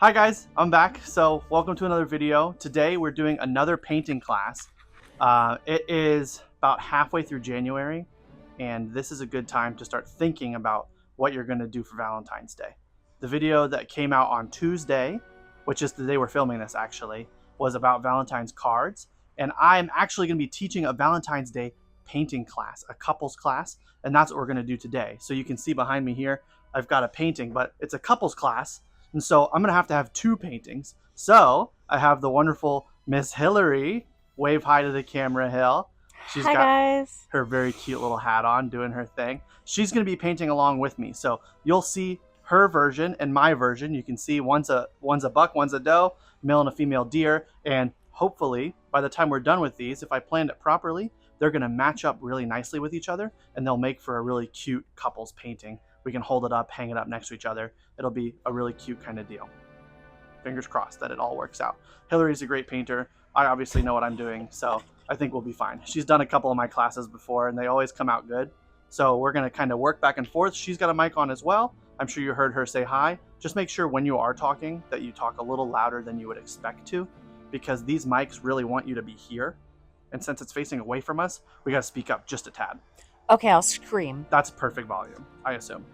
Hi guys, I'm back. So welcome to another video. Today we're doing another painting class. It is about halfway through January, and this is a good time to start thinking about what you're going to do for Valentine's Day. The video that came out on Tuesday, which is the day we're filming this actually, was about Valentine's cards. And I'm actually going to be teaching a Valentine's Day painting class, a couples class, and that's what we're going to do today. So you can see behind me here, I've got a painting, but it's a couples class. And so I'm going to have two paintings. So I have the wonderful Miss Hilary. Wave hi to the camera, Hill. She's Hi got guys. her very cute little hat on doing her thing. She's going to be painting along with me. So you'll see her version and my version. You can see one's a buck, one's a doe, male and a female deer. And hopefully by the time we're done with these, if I planned it properly, they're going to match up really nicely with each other and they'll make for a really cute couples painting. We can hold it up, hang it up next to each other. It'll be a really cute kind of deal. Fingers crossed that it all works out. Hillary's a great painter. I obviously know what I'm doing, so I think we'll be fine. She's done a couple of my classes before, and they always come out good. So we're going to kind of work back and forth. She's got a mic on as well. I'm sure you heard her say hi. Just make sure when you are talking that you talk a little louder than you would expect to, because these mics really want you to be here. And since it's facing away from us, we got to speak up just a tad. Okay, I'll scream. That's perfect volume, I assume.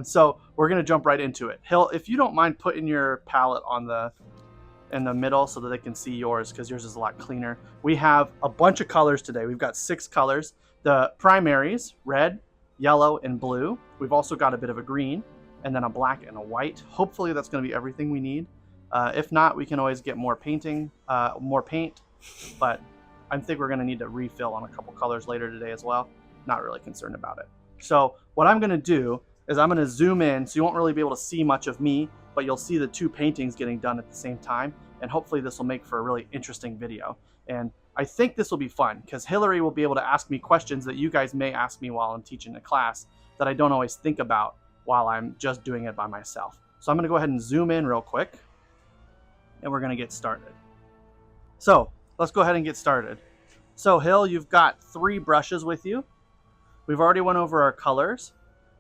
So we're gonna jump right into it. Hill, if you don't mind putting your palette in the middle so that they can see yours, because yours is a lot cleaner. We have a bunch of colors today. We've got 6 colors. The primaries, red, yellow, and blue. We've also got a bit of a green, and then a black and a white. Hopefully that's gonna be everything we need. If not, we can always get more paint, but I think we're gonna need to refill on a couple colors later today as well. Not really concerned about it. So what I'm going to do is I'm going to zoom in so you won't really be able to see much of me, but you'll see the 2 paintings getting done at the same time. And hopefully this will make for a really interesting video. And I think this will be fun because Hilary will be able to ask me questions that you guys may ask me while I'm teaching the class that I don't always think about while I'm just doing it by myself. So I'm going to go ahead and zoom in real quick and we're going to get started. So let's go ahead and get started. So Hill, you've got 3 brushes with you. We've already went over our colors.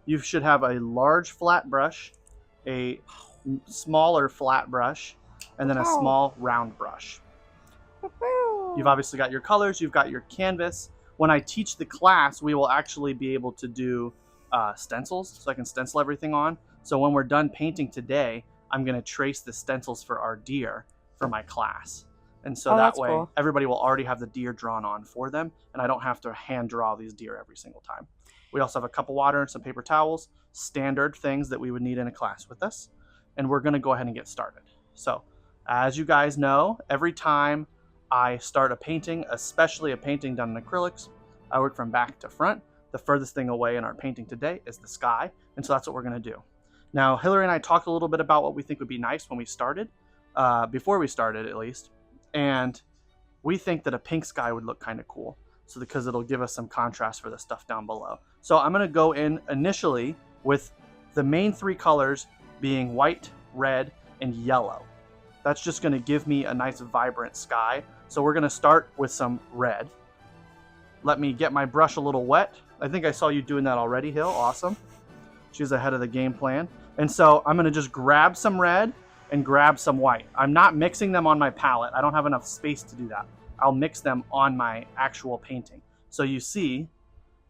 You should have a large flat brush, a smaller flat brush, and then a small round brush. You've obviously got your colors, you've got your canvas. When I teach the class, we will actually be able to do stencils, so I can stencil everything on. So when we're done painting today, I'm gonna trace the stencils for our deer for my class. And so that way, cool. Everybody will already have the deer drawn on for them, and I don't have to hand draw these deer every single time. We also have a cup of water and some paper towels, standard things that we would need in a class with us. And we're gonna go ahead and get started. So, as you guys know, every time I start a painting, especially a painting done in acrylics, I work from back to front. The furthest thing away in our painting today is the sky, and so that's what we're gonna do. Now, Hilary and I talked a little bit about what we think would be nice when we started, before we started at least. And we think that a pink sky would look kind of cool. So because it'll give us some contrast for the stuff down below. So I'm going to go in initially with the main 3 colors being white, red, and yellow. That's just going to give me a nice vibrant sky. So we're going to start with some red. Let me get my brush a little wet. I think I saw you doing that already, Hill. Awesome. She's ahead of the game plan. And so I'm going to just grab some red and grab some white. I'm not mixing them on my palette. I don't have enough space to do that. I'll mix them on my actual painting. So you see,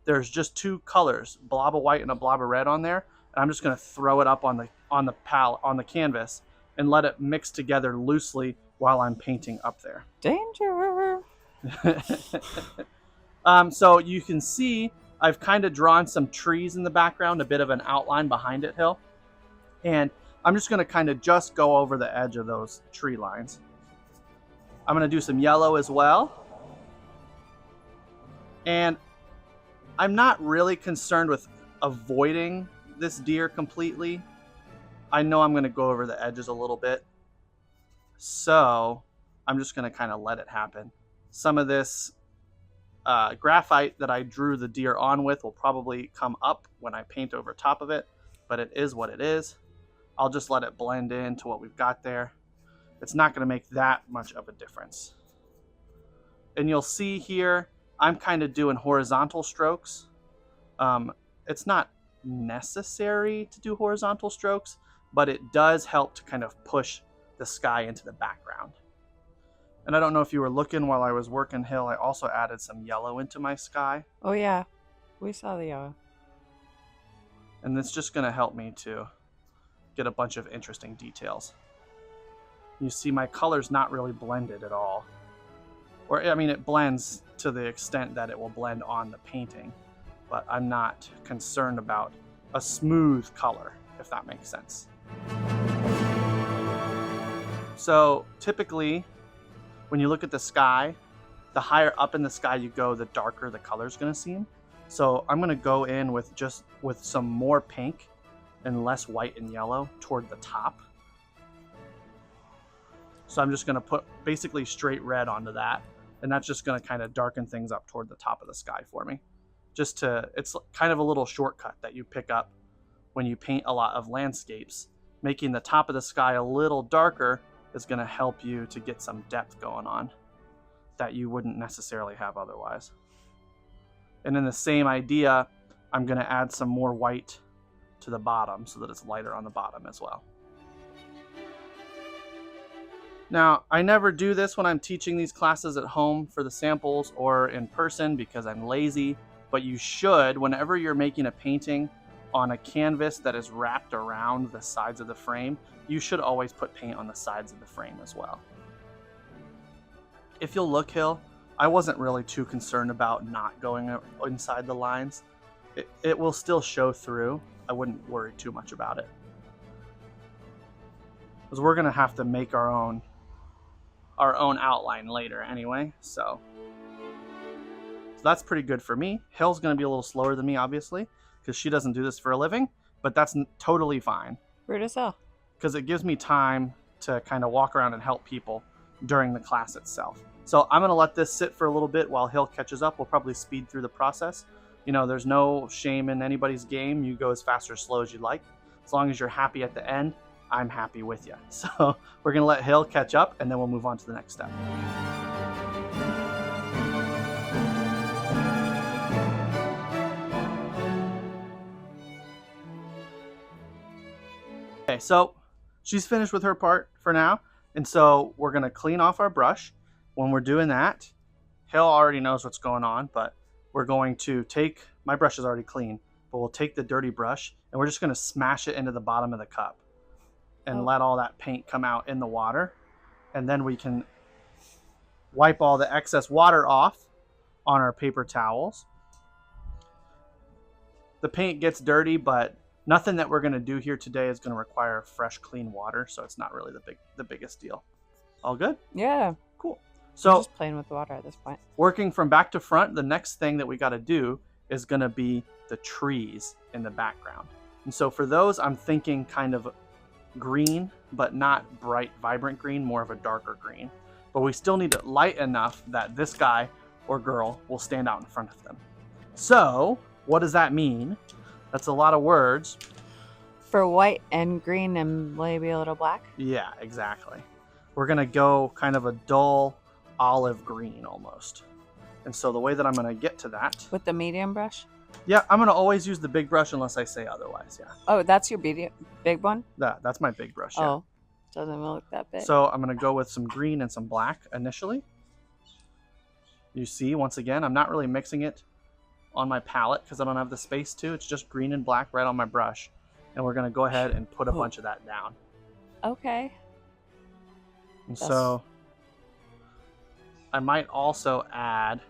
there's just 2 colors, a blob of white and a blob of red on there. And I'm just gonna throw it up on the palette, on the canvas, and let it mix together loosely while I'm painting up there. Danger! So you can see, I've kind of drawn some trees in the background, a bit of an outline behind it, Hill. And I'm just going to kind of just go over the edge of those tree lines. I'm going to do some yellow as well. And I'm not really concerned with avoiding this deer completely. I know I'm going to go over the edges a little bit. So I'm just going to kind of let it happen. Some of this graphite that I drew the deer on with will probably come up when I paint over top of it, but it is what it is. I'll just let it blend into what we've got there. It's not going to make that much of a difference. And you'll see here, I'm kind of doing horizontal strokes. It's not necessary to do horizontal strokes, but it does help to kind of push the sky into the background. And I don't know if you were looking while I was working, Hill, I also added some yellow into my sky. Oh yeah, we saw the yellow. And it's just going to help me to get a bunch of interesting details. You see my color's not really blended at all. Or, I mean, it blends to the extent that it will blend on the painting, but I'm not concerned about a smooth color, if that makes sense. So typically, when you look at the sky, the higher up in the sky you go, the darker the color's going to seem. So I'm going to go in with some more pink and less white and yellow toward the top. So I'm just going to put basically straight red onto that. And that's just going to kind of darken things up toward the top of the sky for me. It's kind of a little shortcut that you pick up when you paint a lot of landscapes. Making the top of the sky a little darker is going to help you to get some depth going on that you wouldn't necessarily have otherwise. And in the same idea, I'm going to add some more white to the bottom so that it's lighter on the bottom as well. Now, I never do this when I'm teaching these classes at home for the samples or in person because I'm lazy, but you should, whenever you're making a painting on a canvas that is wrapped around the sides of the frame, you should always put paint on the sides of the frame as well. If you'll look, Hill, I wasn't really too concerned about not going inside the lines. It will still show through. I wouldn't worry too much about it. Because we're going to have to make our own outline later anyway, so that's pretty good for me. Hill's going to be a little slower than me, obviously, because she doesn't do this for a living, but that's totally fine. Rude as hell. Because it gives me time to kind of walk around and help people during the class itself. So I'm going to let this sit for a little bit while Hill catches up. We'll probably speed through the process. You know, there's no shame in anybody's game. You go as fast or slow as you like. As long as you're happy at the end, I'm happy with you. So we're going to let Hill catch up, and then we'll move on to the next step. Okay, so she's finished with her part for now, and so we're going to clean off our brush. When we're doing that, Hill already knows what's going on, but we're going to take, my brush is already clean, but we'll take the dirty brush, and we're just going to smash it into the bottom of the cup and let all that paint come out in the water. And then we can wipe all the excess water off on our paper towels. The paint gets dirty, but nothing that we're going to do here today is going to require fresh, clean water, so it's not really the biggest deal. All good? Yeah. Cool. I'm So just playing with the water at this point. working from back to front, the next thing that we got to do is going to be the trees in the background. And so for those, I'm thinking kind of green, but not bright, vibrant green, more of a darker green. But we still need it light enough that this guy or girl will stand out in front of them. So what does that mean? That's a lot of words. For white and green and maybe a little black? Yeah, exactly. We're going to go kind of a dull olive green almost. And so the way that I'm going to get to that... With the medium brush? Yeah, I'm going to always use the big brush unless I say otherwise, yeah. Oh, that's your big one? That's my big brush, yeah. Oh, doesn't even look that big. So I'm going to go with some green and some black initially. You see, once again, I'm not really mixing it on my palette because I don't have the space to. It's just green and black right on my brush. And we're going to go ahead and put a bunch of that down. Okay. And so I might also add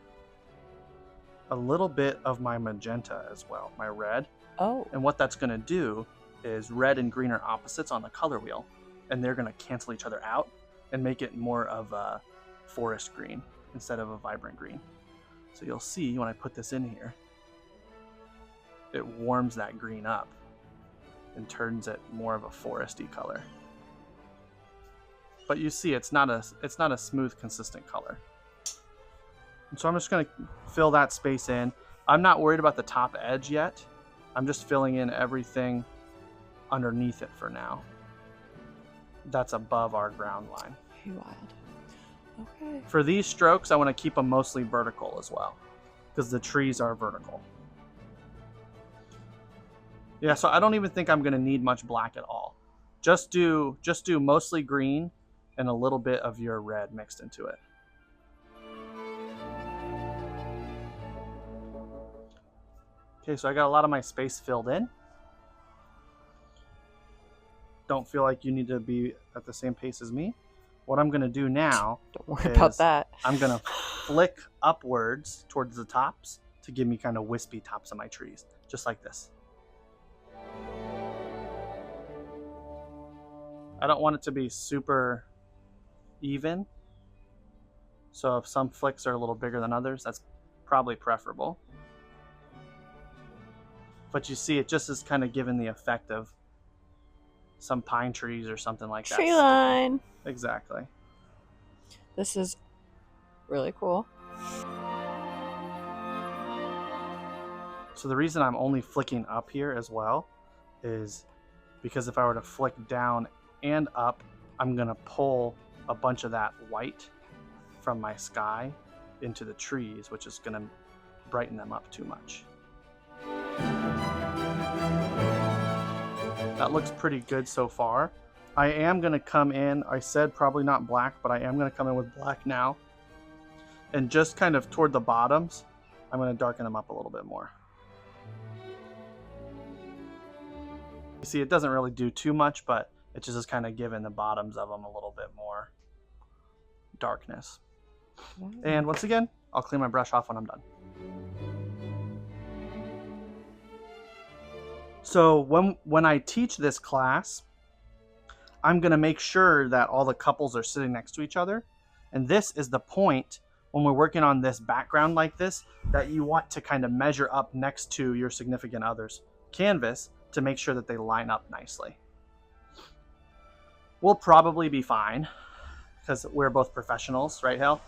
a little bit of my magenta as well, my red. Oh. And what that's going to do is red and green are opposites on the color wheel, and they're going to cancel each other out and make it more of a forest green instead of a vibrant green. So you'll see when I put this in here, it warms that green up and turns it more of a foresty color. But you see, it's not a smooth, consistent color. And so I'm just going to fill that space in. I'm not worried about the top edge yet. I'm just filling in everything underneath it for now. That's above our ground line. Very wild. Okay. For these strokes, I want to keep them mostly vertical as well, because the trees are vertical. Yeah, so I don't even think I'm going to need much black at all. Just do mostly green and a little bit of your red mixed into it. Okay, so I got a lot of my space filled in. Don't feel like you need to be at the same pace as me. What I'm gonna do now, don't worry about that. I'm gonna flick upwards towards the tops to give me kind of wispy tops of my trees, just like this. I don't want it to be super even. So if some flicks are a little bigger than others, that's probably preferable. But you see, it just is kind of giving the effect of some pine trees or something like that. Tree line. Exactly. This is really cool. So the reason I'm only flicking up here as well is because if I were to flick down and up, I'm going to pull a bunch of that white from my sky into the trees, which is going to brighten them up too much. That looks pretty good so far. I am going to come in, I said probably not black, but I am going to come in with black now. And just kind of toward the bottoms, I'm going to darken them up a little bit more. You see, it doesn't really do too much, but it just is kind of giving the bottoms of them a little bit more darkness. And once again, I'll clean my brush off when I'm done. So when I teach this class, I'm going to make sure that all the couples are sitting next to each other. And this is the point when we're working on this background like this, that you want to kind of measure up next to your significant other's canvas to make sure that they line up nicely. We'll probably be fine because we're both professionals, right, Hal?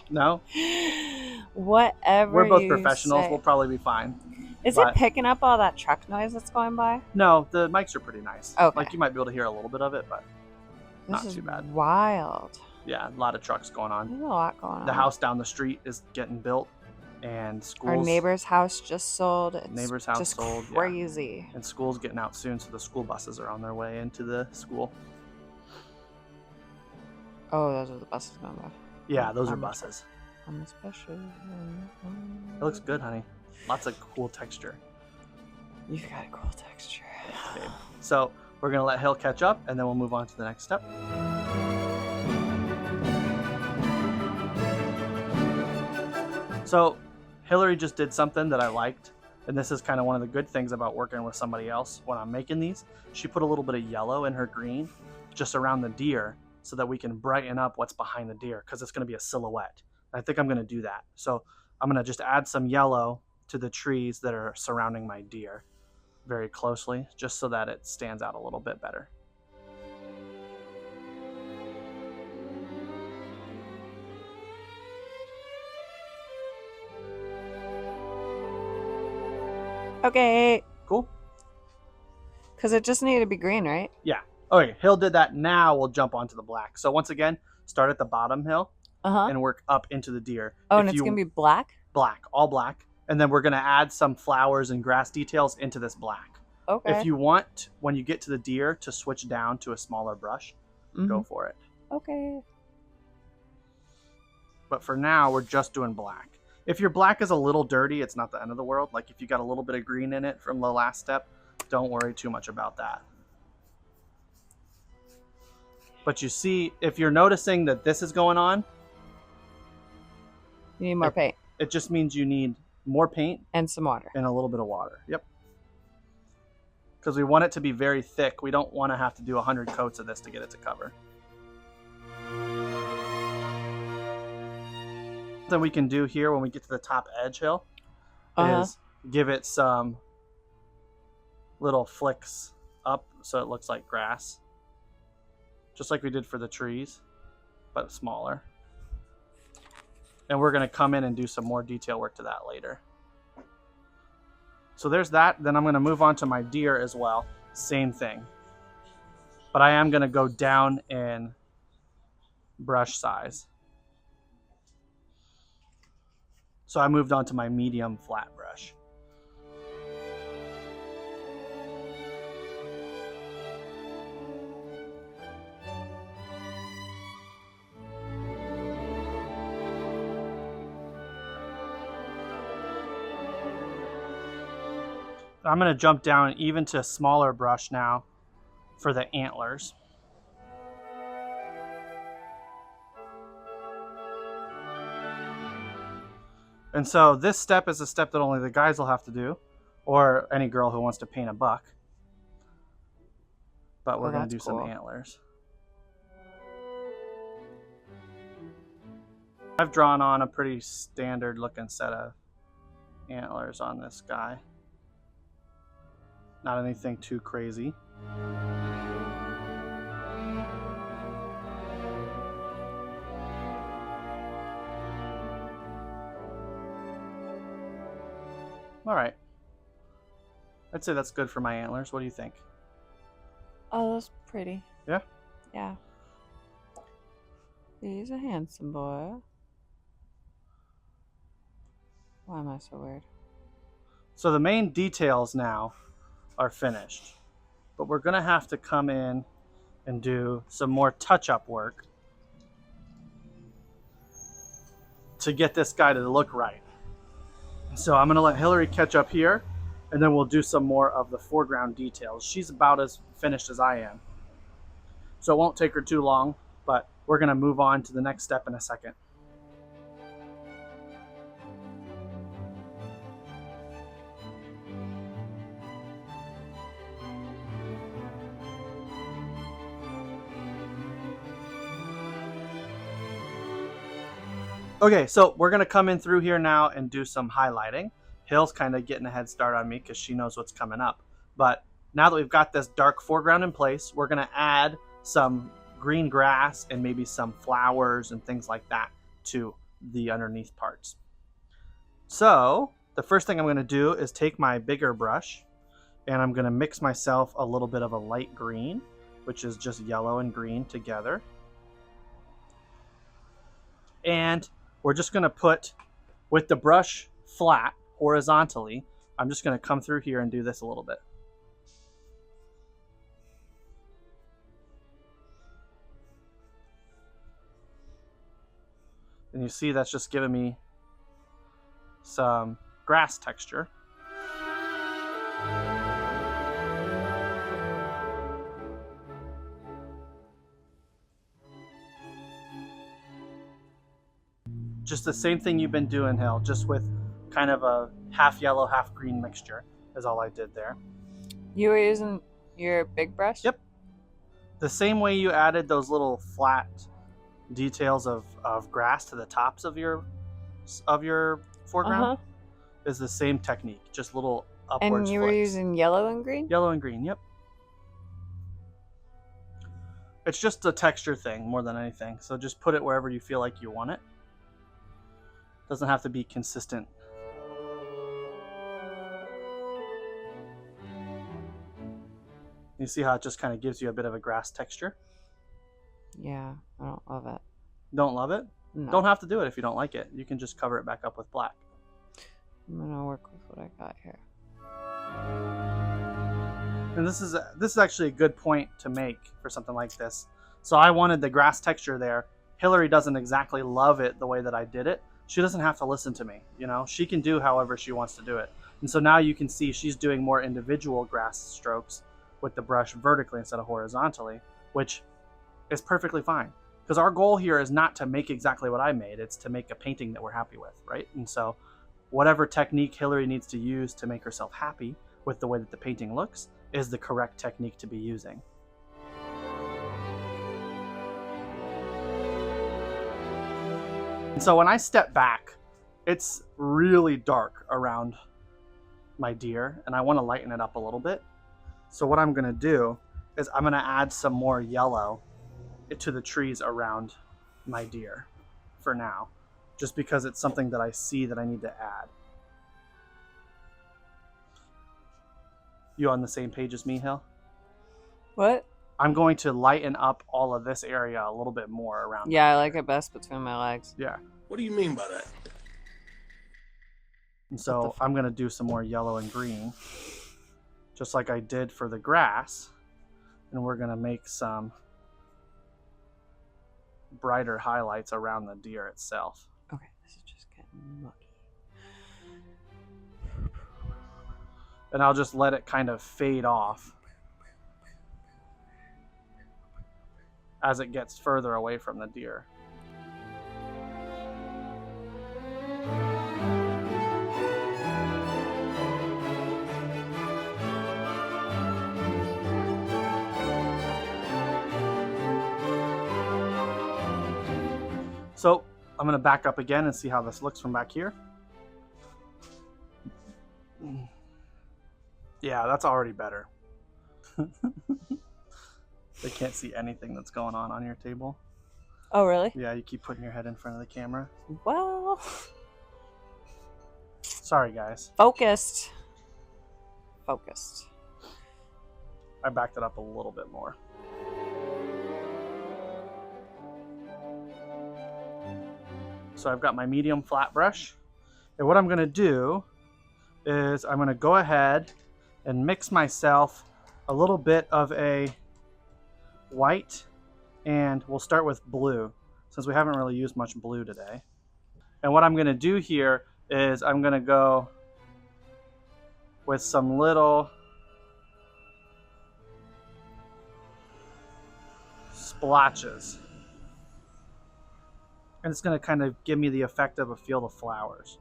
No? Whatever. We're both professionals. We'll probably be fine. Is it picking up all that truck noise that's going by? No, the mics are pretty nice. Okay. Like you might be able to hear a little bit of it, but not too bad. Wild. Yeah, a lot of trucks going on. There's a lot going on. The house down the street is getting built, and schools. Our neighbor's house just sold. It's neighbor's house just sold. Crazy. Yeah. And school's getting out soon, so the school buses are on their way into the school. Oh, those are the buses going by. Yeah, those are buses. I'm a special. It looks good, honey. Lots of cool texture. You've got a cool texture. Thanks, babe. So we're gonna let Hill catch up, and then we'll move on to the next step. So Hilary just did something that I liked, and this is kind of one of the good things about working with somebody else when I'm making these. She put a little bit of yellow in her green just around the deer so that we can brighten up what's behind the deer, because it's going to be a silhouette. I think I'm going to do that. So I'm going to just add some yellow to the trees that are surrounding my deer very closely, just so that it stands out a little bit better. Okay. Cool? Because it just needed to be green, right? Yeah. Okay, Hill did that. Now we'll jump onto the black. So once again, start at the bottom, Hill, and work up into the deer. Oh, and it's going to be black? Black, all black. And then we're going to add some flowers and grass details into this black. Okay. If you want, when you get to the deer, to switch down to a smaller brush, go for it. Okay. But for now, we're just doing black. If your black is a little dirty, it's not the end of the world. Like if you got a little bit of green in it from the last step, don't worry too much about that. But you see, if you're noticing that this is going on, you need more paint. It just means you need more paint and some water. And a little bit of water. Yep. Because we want it to be very thick. We don't want to have to do 100 coats of this to get it to cover. Something we can do here when we get to the top edge, Hill, is give it some little flicks up so it looks like grass. Just like we did for the trees, but smaller. And we're going to come in and do some more detail work to that later. So there's that. Then I'm going to move on to my deer as well. Same thing. But I am going to go down in brush size. So I moved on to my medium flat brush. I'm going to jump down even to a smaller brush now for the antlers. And so this step is a step that only the guys will have to do, or any girl who wants to paint a buck. But we're going to do some antlers. I've drawn on a pretty standard looking set of antlers on this guy. Not anything too crazy. All right. I'd say that's good for my antlers. What do you think? Oh, that's pretty. Yeah? Yeah. He's a handsome boy. Why am I so weird? So the main details now are finished, but we're going to have to come in and do some more touch-up work to get this guy to look right. So I'm going to let Hilary catch up here, and then we'll do some more of the foreground details. She's about as finished as I am, so it won't take her too long, but we're going to move on to the next step in a second. Okay, so we're going to come in through here now and do some highlighting. Hill's kind of getting a head start on me because she knows what's coming up. But now that we've got this dark foreground in place, we're going to add some green grass and maybe some flowers and things like that to the underneath parts. So the first thing I'm going to do is take my bigger brush and I'm going to mix myself a little bit of a light green, which is just yellow and green together. And we're just going to put, with the brush flat, horizontally, I'm just going to come through here and do this a little bit. And you see that's just giving me some grass texture. Just the same thing you've been doing, Hill, just with kind of a half yellow, half green mixture is all I did there. You were using your big brush? Yep. The same way you added those little flat details of grass to the tops of your foreground is the same technique, just little upwards And you were flicks. using yellow and green? Yellow and green, yep. It's just a texture thing more than anything, so just put it wherever you feel like you want it. Doesn't have to be consistent. You see how it just kind of gives you a bit of a grass texture? Yeah, I don't love it. Don't love it? No. Don't have to do it if you don't like it. You can just cover it back up with black. I'm gonna work with what I got here. And this is actually a good point to make for something like this. So I wanted the grass texture there. Hilary doesn't exactly love it the way that I did it. She doesn't have to listen to me, you know? She can do however she wants to do it. And so now you can see she's doing more individual grass strokes with the brush vertically instead of horizontally, which is perfectly fine. Because our goal here is not to make exactly what I made, it's to make a painting that we're happy with, right? And so whatever technique Hilary needs to use to make herself happy with the way that the painting looks is the correct technique to be using. And so when I step back, it's really dark around my deer and I want to lighten it up a little bit. So what I'm going to do is I'm going to add some more yellow to the trees around my deer for now, just because it's something that I see that I need to add. You on the same page as me, Hill? What? I'm going to lighten up all of this area a little bit more around. Yeah, I like it best between my legs. Yeah. What do you mean by that? And so I'm going to do some more yellow and green, just like I did for the grass. And we're going to make some brighter highlights around the deer itself. Okay, this is just getting mucky. and I'll just let it kind of fade off as it gets further away from the deer. So I'm going to back up again and see how this looks from back here. Yeah, that's already better. They can't see anything that's going on your table. Oh, really? Yeah, you keep putting your head in front of the camera. Well, sorry, guys. Focused. Focused. I backed it up a little bit more. So I've got my medium flat brush. And what I'm going to do is I'm going to go ahead and mix myself a little bit of a white, and we'll start with blue since we haven't really used much blue today. And what I'm going to do here is I'm going to go with some little splotches. And it's going to kind of give me the effect of a field of flowers.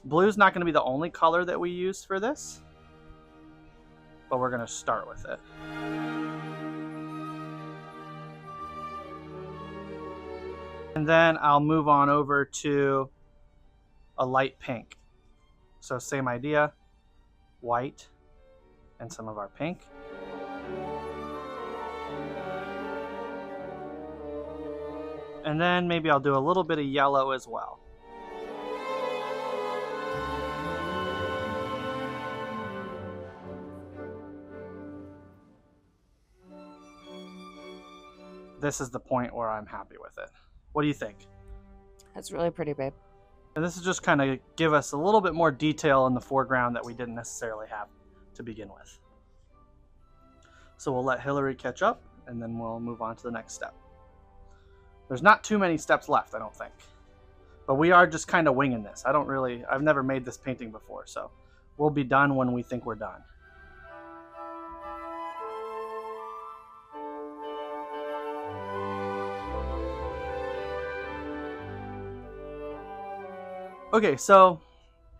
Blue's not going to be the only color that we use for this, but we're going to start with it. And then I'll move on over to a light pink. So same idea, white and some of our pink. And then maybe I'll do a little bit of yellow as well. This is the point where I'm happy with it. What do you think? That's really pretty, babe. And this is just kind of give us a little bit more detail in the foreground that we didn't necessarily have to begin with. So we'll let Hilary catch up and then we'll move on to the next step. There's not too many steps left, I don't think. But we are just kind of winging this. I've never made this painting before, so we'll be done when we think we're done. Okay, so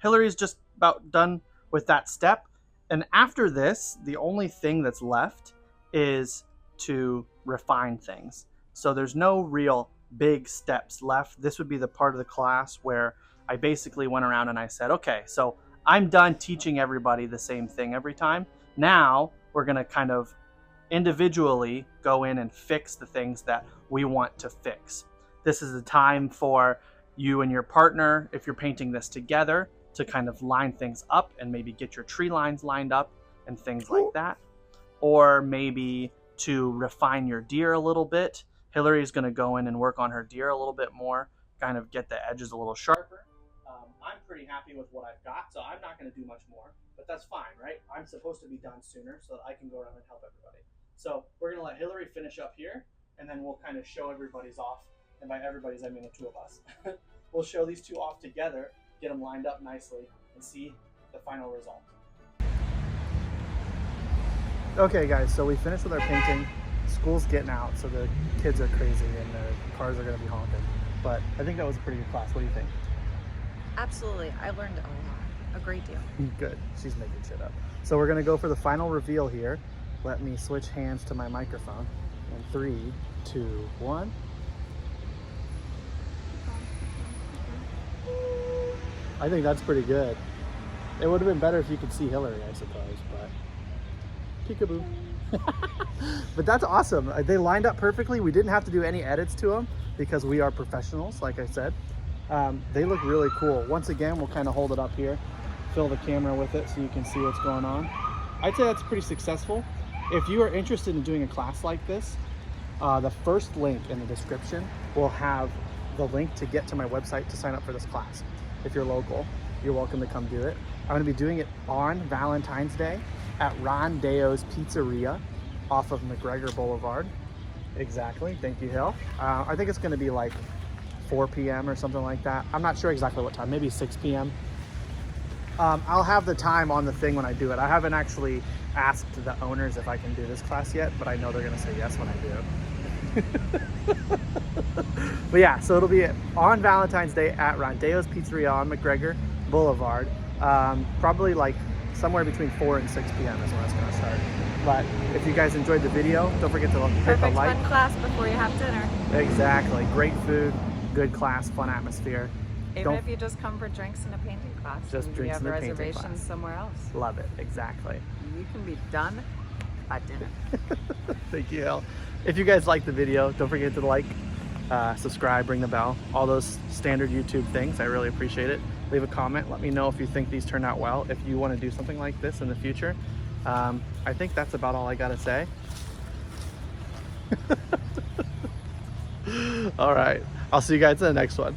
Hilary's just about done with that step. And after this, the only thing that's left is to refine things. So there's no real big steps left. This would be the part of the class where I basically went around and I said, okay, so I'm done teaching everybody the same thing every time. Now we're going to kind of individually go in and fix the things that we want to fix. This is the time for you and your partner, if you're painting this together, to kind of line things up and maybe get your tree lines lined up and things like that. Or maybe to refine your deer a little bit. Hilary's going to go in and work on her deer a little bit more, kind of get the edges a little sharper. I'm pretty happy with what I've got, so I'm not going to do much more, but that's fine, right? I'm supposed to be done sooner so that I can go around and help everybody. So we're going to let Hilary finish up here, and then we'll kind of show everybody's off. And by everybody's, I mean the two of us. We'll show these two off together, get them lined up nicely, and see the final result. Okay guys, so we finished with our painting. School's getting out, so the kids are crazy and the cars are going to be honking. But I think that was a pretty good class. What do you think? Absolutely. I learned a lot. A great deal. Good. She's making shit up. So we're going to go for the final reveal here. Let me switch hands to my microphone. In 3, 2, 1. I think that's pretty good. It would have been better if you could see Hilary, I suppose, but peekaboo. But that's awesome. They lined up perfectly. We didn't have to do any edits to them because we are professionals, like I said. They look really cool. Once again, we'll kind of hold it up here, fill the camera with it so you can see what's going on. I'd say that's pretty successful. If you are interested in doing a class like this, the first link in the description will have the link to get to my website to sign up for this class. If you're local, you're welcome to come do it. I'm going to be doing it on Valentine's Day at Ron Deo's Pizzeria off of McGregor Boulevard. Exactly. Thank you, Hill. I think it's going to be like 4 p.m. or something like that. I'm not sure exactly what time. Maybe 6 p.m. I'll have the time on the thing when I do it. I haven't actually asked the owners if I can do this class yet, but I know they're gonna say yes when I do. But yeah, so it'll be on Valentine's Day at Rondeo's Pizzeria on McGregor Boulevard. Probably like somewhere between 4 and 6 p.m. is when it's gonna start. But if you guys enjoyed the video, don't forget to hit the Perfect like. fun class before you have dinner. Exactly, great food, good class, fun atmosphere. Even if you just come for drinks and a painting class. Just and drinks you have and a painting reservations class. somewhere else. Love it, exactly. You can be done by dinner. Thank you, El. If you guys like the video, don't forget to like, subscribe, ring the bell, all those standard YouTube things. I really appreciate it. Leave a comment. Let me know if you think these turned out well. If you want to do something like this in the future. I think that's about all I got to say. All right. I'll see you guys in the next one.